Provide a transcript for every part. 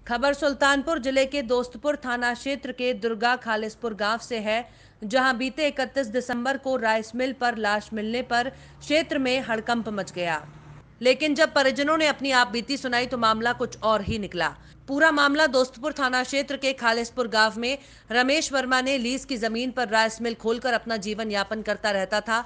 खबर सुल्तानपुर जिले के दोस्तपुर थाना क्षेत्र के दुर्गा खालिसपुर गांव से है, जहां बीते 31 दिसंबर को राइस मिल पर लाश मिलने पर क्षेत्र में हड़कंप मच गया। लेकिन जब परिजनों ने अपनी आपबीती सुनाई तो मामला कुछ और ही निकला। पूरा मामला दोस्तपुर थाना क्षेत्र के खालिसपुर गांव में रमेश वर्मा ने लीज की जमीन पर राइस मिल खोलकर अपना जीवन यापन करता रहता था।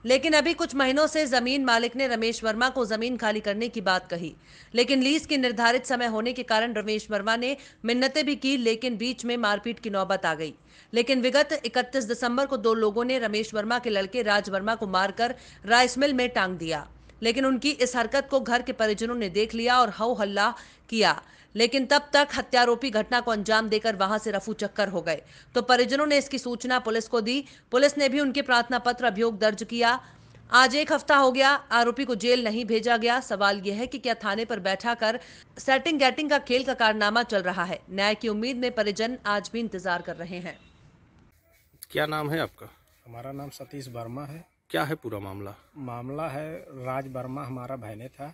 लेकिन अभी कुछ महीनों से जमीन मालिक ने रमेश वर्मा को जमीन खाली करने की बात कही, लेकिन लीज के निर्धारित समय होने के कारण रमेश वर्मा ने मिन्नतें भी की, लेकिन बीच में मारपीट की नौबत आ गई। लेकिन विगत 31 दिसंबर को दो लोगों ने रमेश वर्मा के लड़के राज वर्मा को मारकर राइस मिल में टांग दिया। लेकिन उनकी इस हरकत को घर के परिजनों ने देख लिया और हो हल्ला किया, लेकिन तब तक हत्यारोपी घटना को अंजाम देकर वहां से रफू चक्कर हो गए। तो परिजनों ने इसकी सूचना पुलिस को दी। पुलिस ने भी उनके प्रार्थना पत्र अभियोग दर्ज किया। आज एक हफ्ता हो गया, आरोपी को जेल नहीं भेजा गया। सवाल यह है कि क्या थाने पर बैठा कर सेटिंग गैटिंग का खेल का कारनामा चल रहा है। न्याय की उम्मीद में परिजन आज भी इंतजार कर रहे हैं। क्या नाम है आपका? हमारा नाम सतीश वर्मा है। क्या है पूरा मामला? मामला है राज वर्मा हमारा बहने था।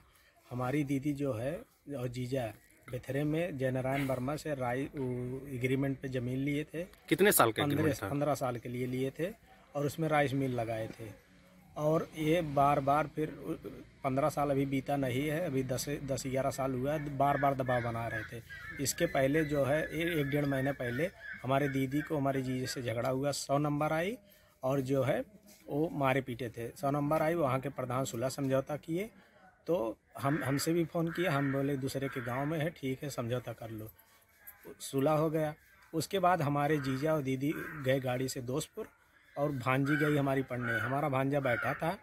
हमारी दीदी जो है और जीजा बेथरे में जयनारायण वर्मा से एग्रीमेंट पे ज़मीन लिए थे। कितने साल का एग्रीमेंट था? 15 साल के लिए लिए थे और उसमें राइस मिल लगाए थे। और ये बार बार फिर 15 साल अभी बीता नहीं है, अभी 10-11 साल हुआ है, बार बार दबाव बना रहे थे। इसके पहले जो है 1-1.5 महीने पहले हमारे दीदी को हमारे जीजे से झगड़ा हुआ, 100 नंबर आई और जो है वो मारे पीटे थे। 100 नंबर आई, वहाँ के प्रधान सुलह समझौता किए, तो हमसे भी फ़ोन किया। हम बोले दूसरे के गांव में है, ठीक है समझौता कर लो, सुलह हो गया। उसके बाद हमारे जीजा और दीदी गए गाड़ी से दोस्तपुर और भांजी गई हमारी पढ़ने। हमारा भांजा बैठा था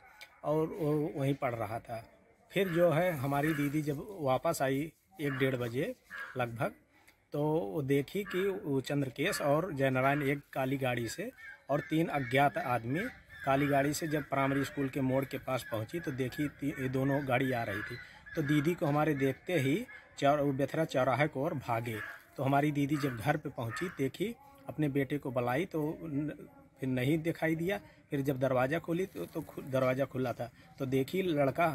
और वो वहीं पढ़ रहा था। फिर जो है हमारी दीदी जब वापस आई 1-1.5 बजे लगभग, तो वो देखी कि वो चंद्रकेश और जयनारायण एक काली गाड़ी से और 3 अज्ञात आदमी काली गाड़ी से जब प्राइमरी स्कूल के मोड़ के पास पहुंची तो देखी ये दोनों गाड़ी आ रही थी। तो दीदी को हमारे देखते ही बेथरा चौराहे को और भागे। तो हमारी दीदी जब घर पे पहुंची, देखी, अपने बेटे को बुलाई तो फिर नहीं दिखाई दिया। फिर जब दरवाज़ा खोली तो दरवाज़ा खुला था। तो देखी लड़का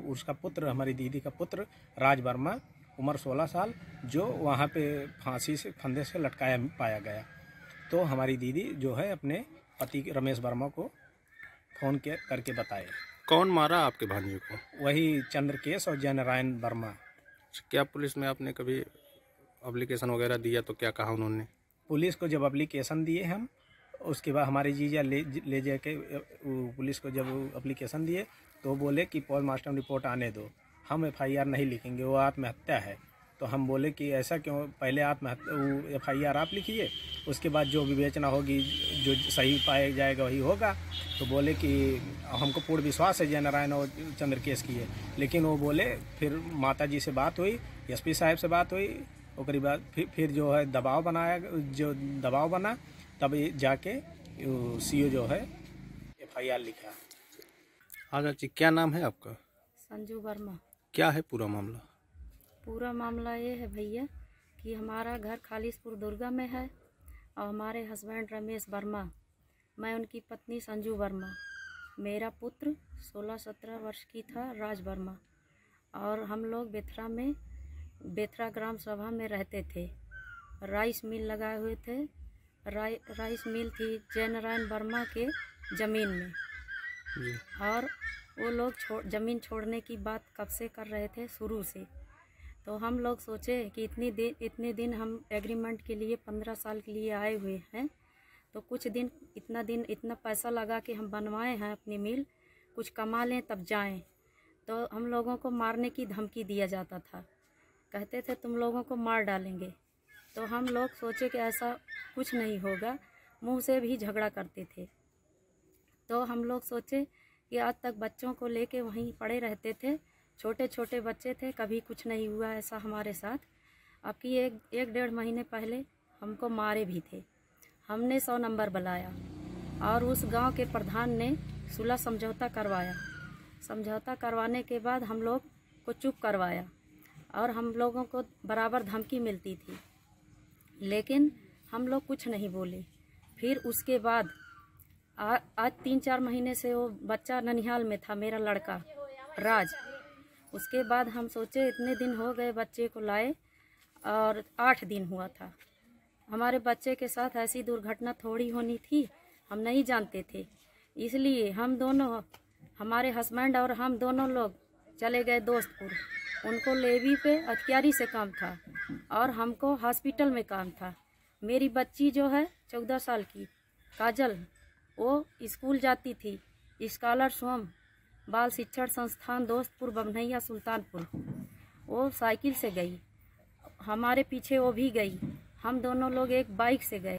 उसका पुत्र, हमारी दीदी का पुत्र राज वर्मा, उम्र 16 साल, जो वहाँ पे फांसी से फंदे से लटकाया पाया गया। तो हमारी दीदी जो है अपने पति रमेश वर्मा को फ़ोन करके बताए। कौन मारा आपके भांजे को? वही चंद्रकेश और जयनारायण वर्मा। क्या पुलिस में आपने कभी एप्लीकेशन वगैरह दिया तो क्या कहा उन्होंने? पुलिस को जब एप्लीकेशन दिए हम, उसके बाद हमारे जीजा ले जाके पुलिस को जब एप्लीकेशन दिए तो बोले कि पोस्टमार्टम रिपोर्ट आने दो, हम FIR नहीं लिखेंगे, वो आत्महत्या है। तो हम बोले कि ऐसा क्यों, पहले FIR आप लिखिए, उसके बाद जो विवेचना होगी, जो सही पाया जाएगा वही होगा। तो बोले कि हमको पूर्ण विश्वास है जयनारायण और चंद्रकेश की है। लेकिन वो बोले, फिर माता जी से बात हुई, SP साहब से बात हुई, उसके बाद फिर जो है जो दबाव बना, तब जाके CO जो है FIR लिखा। हाँ चाची, क्या नाम है आपका? संजू वर्मा। क्या है पूरा मामला? पूरा मामला ये है भैया कि हमारा घर खालिसपुर दुर्गा में है और हमारे हस्बैंड रमेश वर्मा, मैं उनकी पत्नी संजू वर्मा, मेरा पुत्र 16-17 वर्ष की था राज वर्मा, और हम लोग बेथरा ग्राम सभा में रहते थे। राइस मिल लगाए हुए थे। राइस मिल थी जयनारायण वर्मा के ज़मीन में, और वो लोग ज़मीन छोड़ने की बात कब से कर रहे थे, शुरू से। तो हम लोग सोचे कि इतने दिन हम एग्रीमेंट के लिए 15 साल के लिए आए हुए हैं, तो कुछ दिन इतना पैसा लगा के हम बनवाए हैं अपनी मिल, कुछ कमा लें तब जाएं। तो हम लोगों को मारने की धमकी दिया जाता था, कहते थे तुम लोगों को मार डालेंगे। तो हम लोग सोचे कि ऐसा कुछ नहीं होगा, मुंह से भी झगड़ा करते थे। तो हम लोग सोचे कि आज तक बच्चों को लेके वहीं पड़े रहते थे, छोटे छोटे बच्चे थे, कभी कुछ नहीं हुआ ऐसा हमारे साथ। अब की 1-1.5 महीने पहले हमको मारे भी थे। हमने 100 नंबर बुलाया और उस गांव के प्रधान ने सुलह समझौता करवाया। समझौता करवाने के बाद हम लोग को चुप करवाया और हम लोगों को बराबर धमकी मिलती थी, लेकिन हम लोग कुछ नहीं बोले। फिर उसके बाद आज 3-4 महीने से वो बच्चा ननिहाल में था, मेरा लड़का राज। उसके बाद हम सोचे इतने दिन हो गए बच्चे को लाए, और 8 दिन हुआ था। हमारे बच्चे के साथ ऐसी दुर्घटना थोड़ी होनी थी, हम नहीं जानते थे। इसलिए हम दोनों, हमारे हस्बैंड और हम दोनों लोग चले गए दोस्तपुर। उनको लेवी पे अथियारी से काम था और हमको हॉस्पिटल में काम था। मेरी बच्ची जो है 14 साल की काजल, वो स्कूल जाती थी स्कॉलर स्वयं बाल शिक्षण संस्थान दोस्तपुर बमनैया सुल्तानपुर। वो साइकिल से गई, हमारे पीछे वो भी गई। हम दोनों लोग एक बाइक से गए।